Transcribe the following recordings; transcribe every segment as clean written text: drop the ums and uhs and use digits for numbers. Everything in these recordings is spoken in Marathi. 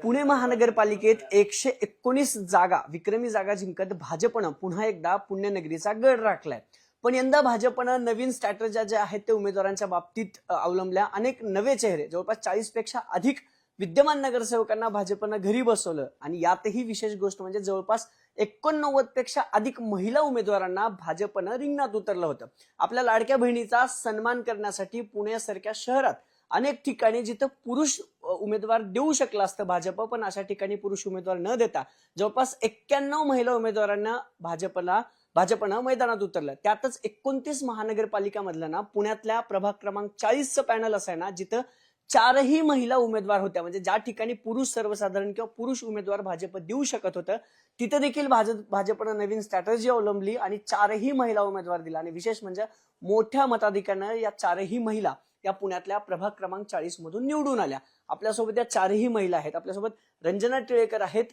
पुणे महानगरपालिकेत 119 जागा विक्रमी जागा जिंकत भाजपनं पुन्हा एकदा पुण्यनगरीचा गड राखलाय. पण यंदा भाजपनं नवीन स्ट्रॅटेजी ज्या आहेत ते उमेदवारांच्या बाबतीत अवलंबल्या. अनेक नवे चेहरे जवळपास 40 पेक्षा अधिक विद्यमान नगरसेवकांना भाजपनं घरी बसवलं आणि यातही विशेष गोष्ट म्हणजे जवळपास 89 पेक्षा अधिक महिला उमेदवारांना भाजपनं रिंगणात उतरलं होतं. आपल्या लाडक्या बहिणीचा सन्मान करण्यासाठी पुण्यासारख्या शहरात अनेक ठिकाणी जिथं पुरुष उमेदवार देऊ शकला असतं भाजप, पण अशा ठिकाणी पुरुष उमेदवार न देता जवळपास 91 महिला उमेदवारांना भाजपनं मैदानात उतरलं. त्यातच 29 महानगरपालिका मधलं ना पुण्यातल्या प्रभाग क्रमांक 40चं पॅनल असं आहे ना जिथं 4ही महिला उमेदवार होत्या. म्हणजे ज्या ठिकाणी पुरुष सर्वसाधारण किंवा पुरुष उमेदवार भाजप देऊ शकत होतं तिथं देखील भाजपनं नवीन स्ट्रॅटेजी अवलंबली आणि 4ही महिला उमेदवार दिला. आणि विशेष म्हणजे मोठ्या मताधिक्यानं या 4ही महिला या पुण्यातल्या प्रभाग क्रमांक 40 मधून निवडून आल्या. आपल्यासोबत या 4ही महिला आहेत. आपल्यासोबत रंजना टिळेकर आहेत.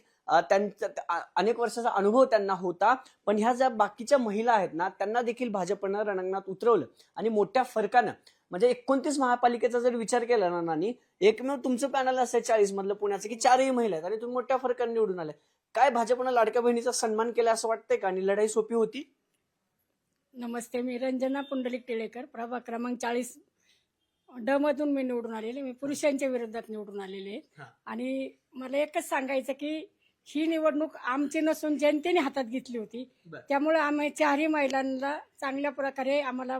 त्यांचा अनेक वर्षाचा अनुभव त्यांना होता, पण ह्या ज्या बाकीच्या महिला आहेत ना त्यांना देखील भाजपनं रणांगणात उतरवलं आणि मोठ्या फरकानं म्हणजे 29 महापालिकेचा जर विचार केला ना नानी, एकमेव तुमचं पॅनल असं 40 मधलं पुण्याचं की 4ही महिला आहेत आणि तुम्ही मोठ्या फरकाने निवडून आले. काय भाजपनं लाडक्या बहिणीचा सन्मान केला असं वाटतंय का आणि लढाई सोपी होती? नमस्ते, मी रंजना पुंडलिक टिळेकर, प्रभाग क्रमांक 40 ड मधून मी निवडून आलेले. मी पुरुषांच्या विरोधात निवडून आलेले आणि मला एकच सांगायचं की ही निवडणूक आमची नसून जनतेने हातात घेतली होती. त्यामुळे आम्ही 4ही महिलांना चांगल्या प्रकारे आम्हाला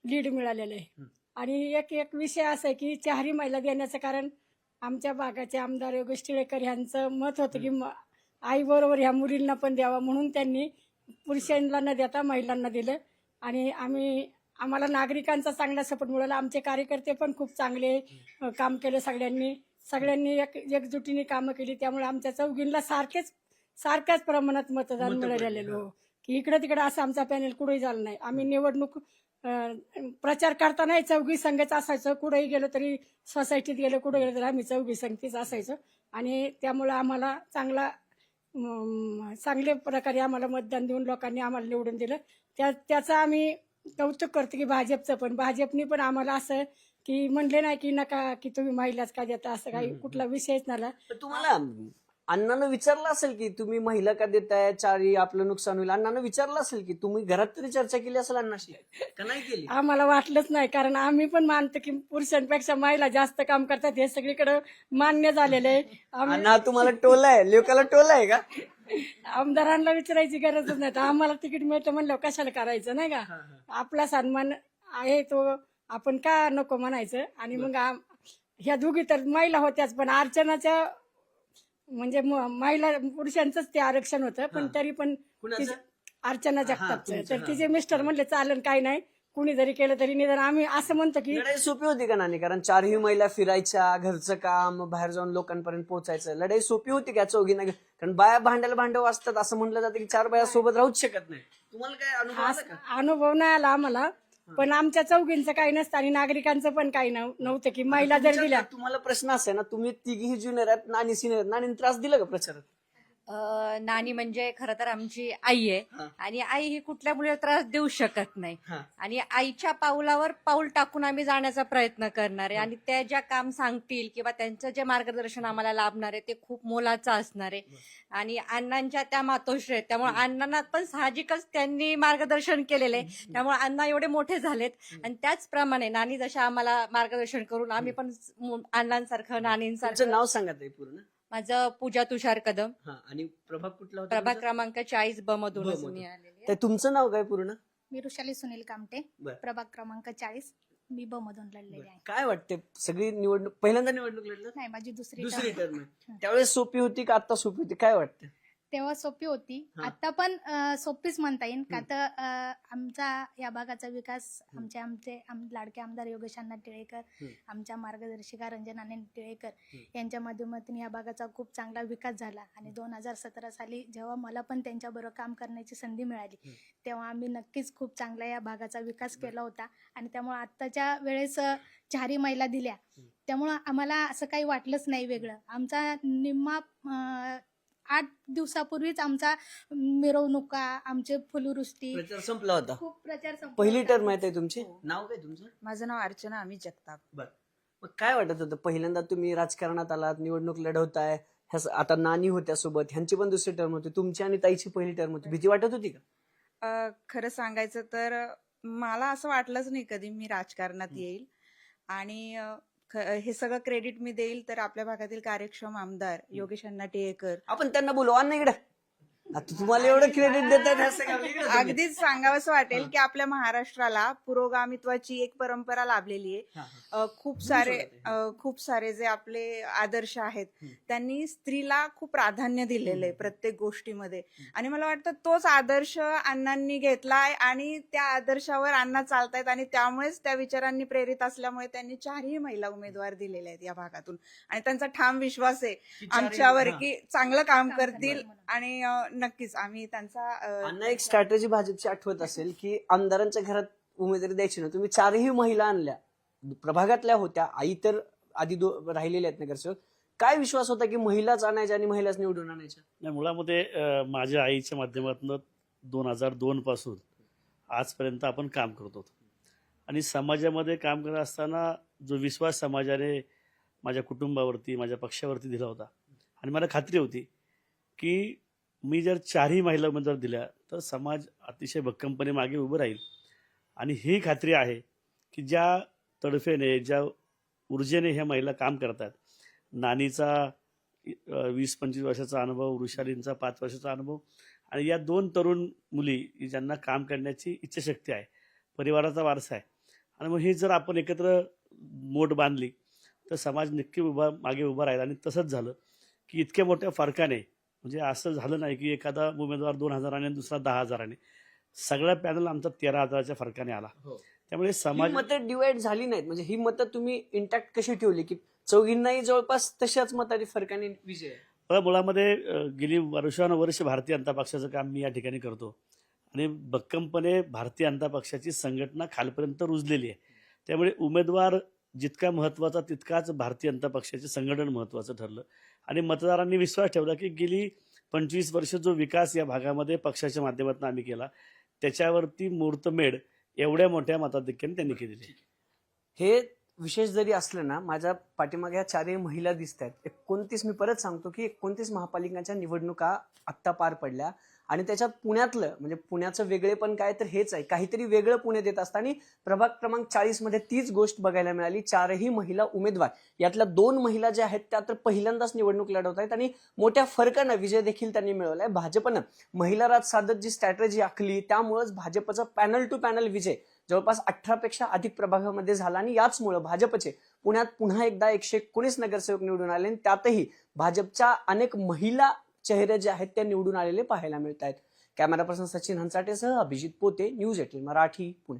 लीड मिळालेलं आहे. आणि एक विषय असा आहे की 4ही महिला देण्याचं कारण आमच्या भागाचे आमदार योगेश टिळेकर यांचं मत होतं की आई बरोबर ह्या मुलींना पण द्यावा, म्हणून त्यांनी पुरुषांना न देता महिलांना दिलं. आणि आम्हाला नागरिकांचा चांगला सपोर्ट मिळाला. आमचे कार्यकर्ते पण खूप चांगले काम केले. सगळ्यांनी एकजुटीने कामं केली. त्यामुळे आमच्या चौघींना सारख्याच प्रमाणात मतदान मिळालेलं की इकडे तिकडे असं आमचा पॅनल कुठेही झालं नाही. आम्ही निवडणूक प्रचार करताना चौघी संघच असायचं. कुठेही गेलो तरी सोसायटीत गेलो कुठे गेलो तरी आम्ही चौघी संघतीच असायचं. आणि त्यामुळे आम्हाला चांगल्या प्रकारे आम्हाला मतदान देऊन लोकांनी आम्हाला निवडून दिलं. त्याचं आम्ही कौतुक करतो की भाजपनी पण आम्हाला असं की म्हणले नाही की नका की तुम्ही महिलाच का देता, असं काही कुठला विषयच नाही. तुम्हाला अण्णानं विचारलं असेल की तुम्ही महिला का देताय, 4ही आपलं नुकसान होईल. अण्णानं विचारलं असेल की तुम्ही घरात तरी चर्चा केली असेल अण्णाशी का नाही केली? आम्हाला वाटलंच नाही, कारण आम्ही पण मानतो की पुरुषांपेक्षा महिला जास्त काम करतात. हे सगळीकडे मान्य झालेलं आहे. अण्णा तुम्हाला टोलाय, लोकांना टोलाय का? आमदारांना विचारायची गरजच नाही. आम्हाला तिकीट मिळतं म्हणल्यावर कशाला करायचं नाही का? आपला सन्मान आहे तो आपण का नको म्हणायचं. आणि मग ह्या दोघी तर महिला होत्याच, पण अर्चनाच्या म्हणजे महिला पुरुषांचंच ते आरक्षण होतं. पण तरी पण अर्चना जगतापचं तर तिचे मिस्टर म्हणले चालेल काही नाही, कुणी जरी केलं तरी निदान आम्ही असं म्हणतो की. लढाई सोपी होती का नानी? कारण 4ही महिला फिरायच्या, घरचं काम, बाहेर जाऊन लोकांपर्यंत पोहोचायचं. लढाई सोपी होती का चौघींना? कारण बाया भांड्याला भांडव असतात. असं म्हटलं जातं की 4 बाया सोबत राहूच शकत नाही. तुम्हाला काय अनुभव आला का? अनुभव नाही आला आम्हाला, पण आमच्या चौघींचं काही नसतं आणि नागरिकांचं पण काही नव्हतं की महिला जर दिल्या. तुम्हाला प्रश्न असे ना, तुम्ही तिघी ज्युनियर आहेत, नानी सिनियर, नानी त्रास दिला का प्रचारात? नानी म्हणजे खरं तर आमची आई आहे आणि आई ही कुठल्या मुलीला त्रास देऊ शकत नाही. आणि आईच्या पाऊलावर पाऊल टाकून आम्ही जाण्याचा प्रयत्न करणार आहे. आणि त्या ज्या काम सांगतील किंवा त्यांचं जे मार्गदर्शन आम्हाला लाभणार आहे ते खूप मोलाचं असणार आहे. आणि अण्णांच्या त्या मातोश्री आहेत, त्यामुळे अण्णांना पण साहजिकच त्यांनी मार्गदर्शन केलेलं आहे. त्यामुळे अण्णा एवढे मोठे झालेत. आणि त्याचप्रमाणे नानी जशा आम्हाला मार्गदर्शन करून आम्ही पण अण्णांसारखं नानींसारखं. नाव सांगा ताई पूर्ण. माझं पूजा तुषार कदम. आणि प्रभाग कुठला होता? प्रभाग क्रमांक 40 ब मधून मी आलेली. तुमचं नाव काय पूर्ण? मी ऋषाली सुनील कामटे, प्रभाग क्रमांक 40, मी ब मधून लढलेले आहे. काय वाटते सगळी निवडणूक पहिल्यांदा निवडणूक लढलं? नाही, माझी दुसरी टर्म आहे. त्यावेळेस सोपी होती का आता सोपी होती? काय वाटतं? तेव्हा सोपी होती, आता पण सोपीच म्हणता येईल का तर आमचा या भागाचा विकास आमचे लाडके आमदार योगेश अण्णा टिळेकर, आमच्या मार्गदर्शिका रंजना टिळेकर यांच्या माध्यमातून या भागाचा खूप चांगला विकास झाला. आणि 2017 साली जेव्हा मला पण त्यांच्याबरोबर काम करण्याची संधी मिळाली तेव्हा आम्ही नक्कीच खूप चांगला या भागाचा विकास केला होता. आणि त्यामुळे आत्ताच्या वेळेस 4ही महिला दिल्या त्यामुळं आम्हाला असं काही वाटलंच नाही वेगळं. आमचा निम्मा 8 दिवसापूर्वीच आमचा मिरवणुका, आमचे फुलवृष्टी प्रचार संपला होता. खूप प्रचार संपला. पहिली टर्म आहे तुमची? नाव काय तुमचं? माझं नाव अर्चना अमित जगताप. मग काय वाटत होतं पहिल्यांदा तुम्ही राजकारणात आलात, निवडणूक लढवताय, आता नानी होत्या सोबत, ह्यांची पण दुसरी टर्म होती, तुमची आणि ताईची पहिली टर्म होती, भीती वाटत होती का? खरं सांगायचं तर मला असं वाटलंच नाही कधी मी राजकारणात येईल. आणि हे सगळं क्रेडिट मी देईल तर आपल्या भागातील कार्यक्षम आमदार योगेश अण्णा टिळेकर. आपण त्यांना बोलवा ना इकडे, आता तुम्हाला एवढं क्रेडिट देतात. अगदीच सांगावंसं वाटेल की आपल्या महाराष्ट्राला पुरोगामित्वाची एक परंपरा लाभलेली आहे. खूप सारे जे आपले आदर्श आहेत त्यांनी स्त्रीला खूप प्राधान्य दिलेलं आहे प्रत्येक गोष्टीमध्ये. आणि मला वाटतं तोच आदर्श अण्णांनी घेतलाय आणि त्या आदर्शावर अण्णा चालतायत आणि त्यामुळेच त्या विचारांनी प्रेरित असल्यामुळे त्यांनी 4ही महिला उमेदवार दिलेले आहेत या भागातून. आणि त्यांचा ठाम विश्वास आहे आमच्यावर की चांगलं काम करतील आणि नक्कीच आम्ही त्यांचा अण्णा एक स्ट्रॅटेजी भाजपची आठवत असेल की आमदारांच्या घरात उमेदवारी द्यायची ना, तुम्ही 4ही महिला आणल्या, प्रभागातल्या होत्या, आई तर आधी राहिलेल्या आहेत नगरसेवक. काय विश्वास होता की महिलाच आणायच्या आणि महिलाच निवडून आणायच्या? नाही, मुळामध्ये माझ्या आईच्या माध्यमातून 2002 पासून आजपर्यंत आपण काम करतो आणि समाजामध्ये काम करत असताना जो विश्वास समाजाने माझ्या कुटुंबावरती, माझ्या पक्षावरती दिला होता आणि मला खात्री होती की मी जर 4ही महिला उमेदवार दिल्या तर समाज अतिशय भक्कमपणे मागे उभं राहील. आणि ही खात्री आहे की ज्या तडफेने, ज्या ऊर्जेने ह्या महिला काम करतात, नानीचा 20-25 वर्षाचा अनुभव, वृषालींचा 5 वर्षाचा अनुभव आणि या 2 तरुण मुली ज्यांना काम करण्याची इच्छाशक्ती आहे, परिवाराचा वारसा आहे, आणि मग ही जर आपण एकत्र मोठ बांधली तर समाज नक्की मागे उभा राहील. आणि तसंच झालं की इतक्या मोठ्या फरकाने, म्हणजे असं झालं नाही की एखादा उमेदवार 2,000 आणि दुसरा 10,000. सगळा पॅनल आमचा 13,000च्या फरकाने आला. त्यामुळे समाज मतं डिवाइड झाली नाहीत, म्हणजे ही मतं तुम्ही इंटॅक्ट कशी ठेवली की चौघींनाही जवळपास तशाच मतांनी फरकाने विजय? मुळामध्ये गेली वर्षानुवर्ष भारतीय जनता पक्षाचं काम मी या ठिकाणी करतो आणि भक्कमपणे भारतीय जनता पक्षाची संघटना खालपर्यंत रुजलेली आहे. त्यामुळे उमेदवार जितका महत्त्वाचा तितकाच भारतीय जनता पक्षाचे संघटन महत्त्वाचं ठरलं आणि मतदारांनी विश्वास ठेवला की गेली 25 वर्ष जो विकास या भागामध्ये पक्षाच्या माध्यमातून आम्ही केला त्याच्यावरती मुहूर्तमेढ एवढ्या मोठ्या मताधिक्याने त्यांनी केलेली. हे विशेष जरी असलं ना, माझ्या पाठीमागे ह्या 4ही महिला दिसत आहेत. 29 मी परत सांगतो की 29 महापालिकांच्या निवडणुका आत्ता पार पडल्या आणि त्याच्यात पुण्यातलं, म्हणजे पुण्याचं वेगळेपण काय तर हेच आहे, काहीतरी वेगळं पुणे देत असतं. आणि प्रभाग क्रमांक 40 मध्ये तीच गोष्ट बघायला मिळाली. 4ही महिला उमेदवार, यातल्या 2 महिला ज्या आहेत त्या तर पहिल्यांदाच निवडणूक लढवत आहेत आणि मोठ्या फरकानं विजय देखील त्यांनी मिळवलाय. भाजपनं महिला राज साधत जी स्ट्रॅटेजी आखली त्यामुळेच भाजपचा पॅनल टू पॅनल विजय जवळपास 18 पेक्षा अधिक प्रभागामध्ये झाला आणि याचमुळे भाजपचे पुण्यात पुन्हा एकदा 119 नगरसेवक निवडून आले आणि त्यातही भाजपच्या अनेक महिला चेहरे जे आहेत ते निवडून आलेले पाहायला मिळत आहेत. कॅमेरा पर्सन सचिन हंचाटेसह अभिजित पोते, न्यूज 18 मराठी, पुणे.